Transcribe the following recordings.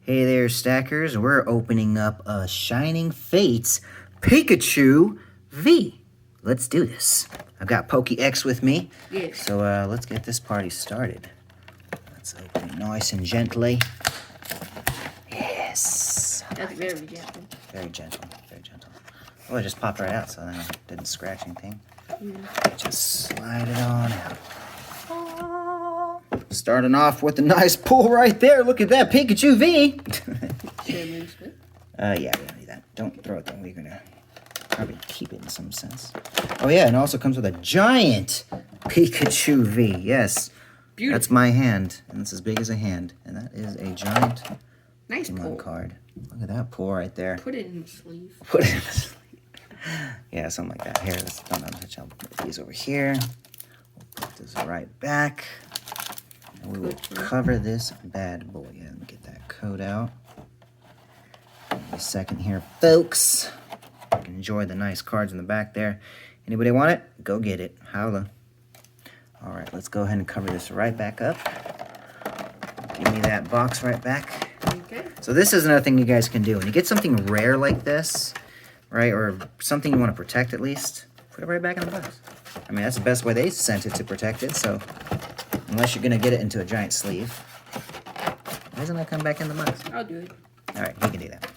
Hey there, stackers. We're opening up a Shining Fates Pikachu V. Let's do this. I've got Pokéx with me. Yes. So let's get this party started. Let's open it nice and gently. Yes. That's very gentle. Very gentle. Very gentle. Oh, it just popped right out, so I didn't scratch anything. Just slide it on out. Starting off with a nice pull right there. Look at that Pikachu V. Yeah, we don't need that. Don't throw it though. We're gonna probably keep it in some sense. Oh yeah, and it also comes with a giant Pikachu V. Yes, Beautiful. That's my hand, and it's as big as a hand, and that is a giant nice pull card. Look at that pull right there. Put it in the sleeve. Put it in the sleeve. Yeah, something like that. Here, let's I'll put these over here. We'll put this right back. And we will cover this bad boy. Yeah, let me get that coat out. Give me a second here, folks. You can enjoy the nice cards in the back there. Anybody want it? Go get it. Holla. All right, let's go ahead and cover this right back up. Give me that box right back. Okay. So this is another thing you guys can do. When you get something rare like this, right, or something you want to protect at least, put it right back in the box. I mean, that's the best way they sent it to protect it, so unless you're going to get it into a giant sleeve, why doesn't that come back in the box? I'll do it. All right, we can do that.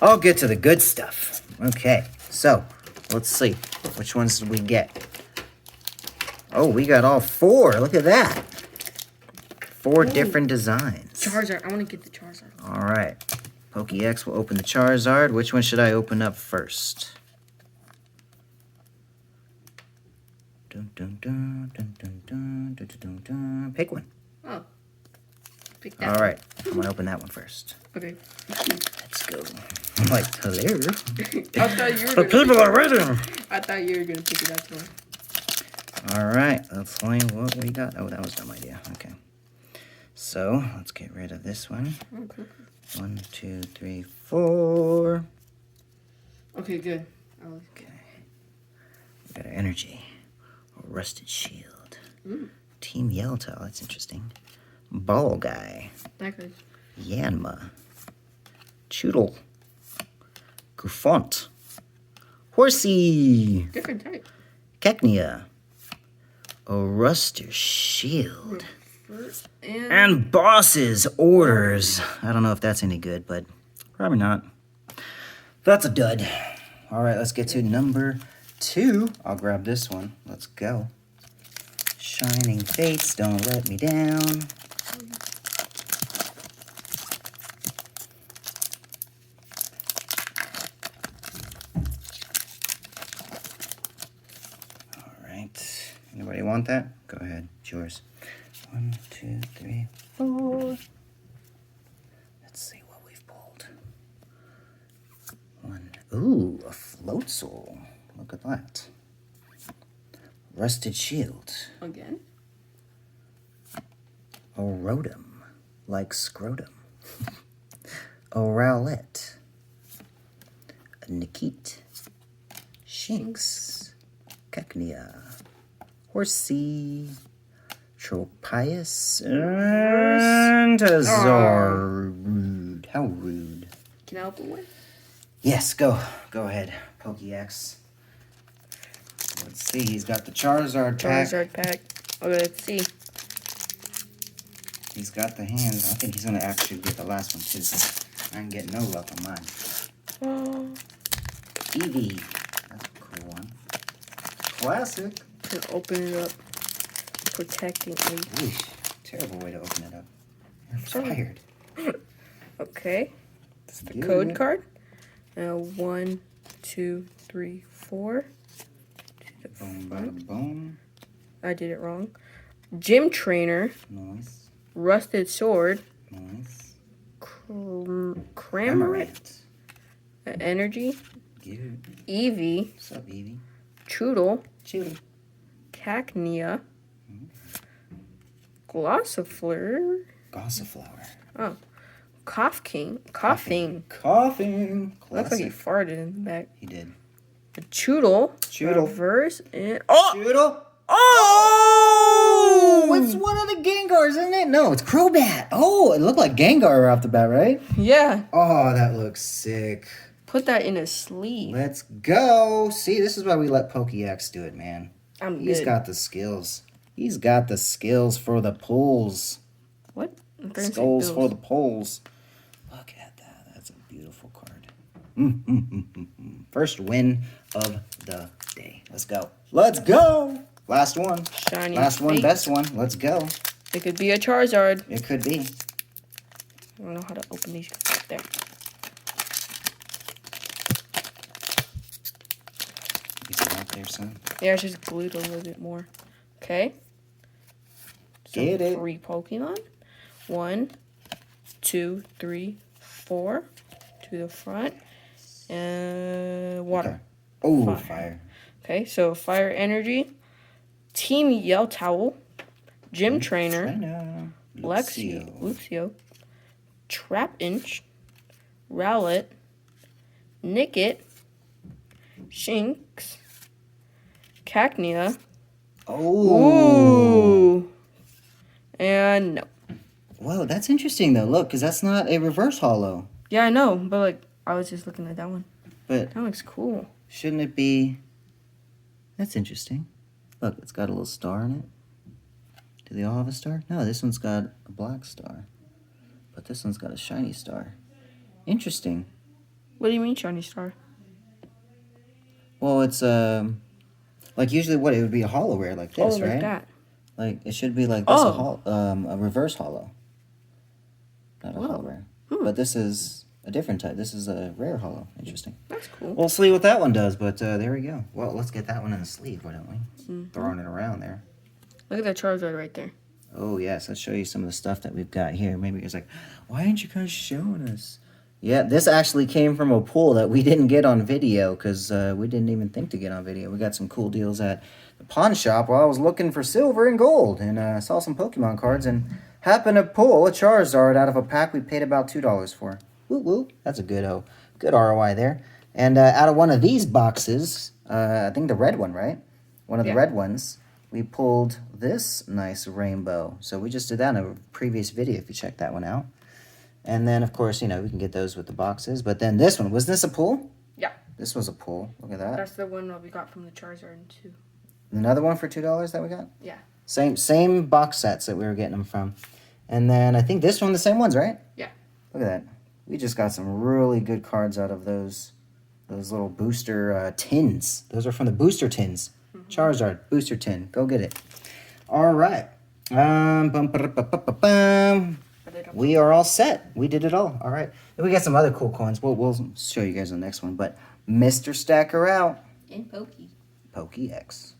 I'll get to the good stuff. Okay, so let's see. Which ones did we get? Oh, we got all four. Look at that. Four different designs. Charizard. I want to get the Charizard. All right. Pokéx will open the Charizard. Which one should I open up first? Dun, dun, dun, dun, dun, dun, dun, dun, dun. Pick one. Oh. Pick that All right. I'm going to open that one first. Okay. Let's go. I'm like, hello. I thought you were The people are ready. I thought you were going to pick it out one. All right. Let's see what we got. Oh, that was a dumb idea. Okay. So, let's get rid of this one. Okay. 1, 2, 3, 4. Okay, good. Okay. We got our energy. A rusted shield. Team Yellowtail. That's interesting. Ball guy. That good. Yanma. Choodle. Goofont. Horsey. Different type. Cacnea. A ruster shield. And And boss's orders. I don't know if that's any good, but probably not. That's a dud. All right, let's get to number 2. I'll grab this one. Let's go. Shining Fates, don't let me down. All right. Anybody want that? Go ahead. It's yours. 1, 2, 3, 4. Let's see what we've pulled. 1. Ooh, a float soul. Look at that. Rusted shield. again. A rotom, like scrotum. A rowlet. A Nikit. Shinx. Cacnea. Horsey. Tropius. And a Zarud. How rude. Can I open one? Yes, go ahead, Pokéx. Let's see, he's got the Charizard pack. Charizard pack. Okay, let's see. He's got the hands. I think he's gonna actually get the last one too. I ain't getting no luck on mine. Oh. Eevee. That's a cool one. Classic. Can open it up. Protecting me. Ooh, terrible way to open it up. You're Sorry. fired. Okay. This is the Good. code card. Now 1, 2, 3, 4. Boom, bada, boom. I did it wrong. Gym trainer. Nice. Rusted sword. Nice. Cramorant. Energy. Good. Eevee. What's up, Eevee? Choodle. Chill. Cacnea. Glossifleur. Gossiflower. Oh. Coughing. Coughing. Coughing. Looks like he Classic. farted in the back. He did. A Choodle. Choodle. Reverse. And oh! Choodle. Oh! Oh, it's one of the Gengars, isn't it? No, it's Crobat. Oh, it looked like Gengar off the bat, right? Yeah. Oh, that looks sick. Put that in a sleeve. Let's go. See, this is why we let PokéX do it, man. He's good. got the skills. He's got the skills for the pulls. What? Skulls for the pulls. Look at that. That's a beautiful card. First win of the day. Let's go. Let's go. Last one. Shiny. Last one, fate. best one. Let's go. It could be a Charizard. It could be. I don't know how to open these right there. You see that there, son? Yeah, it's just glued a little bit more. Okay. Get it. 3 Pokemon. 1, 2, 3, 4 to the front. And water. Okay. Oh, Fire. fire. Okay, so Fire Energy, Team Yell Towel, Gym Trainer, Trainer. Luxio, Trap Inch, Rowlet, Nickit, Shinx, Cacnea. Oh. Ooh. And no. Whoa, that's interesting though. Look, because that's not a reverse hollow. Yeah, I know, but like I was just looking at that one. But That looks cool. shouldn't it be? That's interesting. Look, it's got a little star in it. Do they all have a star? No, this one's got a black star. But this one's got a shiny star. Interesting. What do you mean, shiny star? Well, it's like usually what it would be a hollow rare like this, like right? that. Like it should be like this, Oh. a reverse hollow. Not a Whoa. hollow rare. But this is a different type. This is a rare hollow. Interesting. That's cool. We'll see what that one does, but there we go. Well, let's get that one in the sleeve, why don't we? Throwing it around there. Look at that Charizard right there. Oh, yes. Let's show you some of the stuff that we've got here. Maybe it's like, why aren't you guys showing us? Yeah, this actually came from a pull that we didn't get on video because we didn't even think to get on video. We got some cool deals at the pawn shop while I was looking for silver and gold and saw some Pokemon cards and happened to pull a Charizard out of a pack we paid about $2 for. Woo woo. That's a good ROI there. And out of one of these boxes, I think the red one, right? One of the red ones, we pulled this nice rainbow. So we just did that in a previous video if you check that one out. And then, of course, you know, we can get those with the boxes. But then this one, was this a pull? Yeah. This was a pull. Look at that. That's the one that we got from the Charizard too. Another one for $2 that we got? Yeah. Same box sets that we were getting them from. And then I think this one, the same ones, right? Yeah. Look at that. We just got some really good cards out of those little booster tins. Those are from the booster tins. Charizard, booster tin. Go get it. All right. We are all set. We did it all. All right. And we got some other cool coins. We'll show you guys the next one. But Mr. Stacker out. And Pokey. PokéX.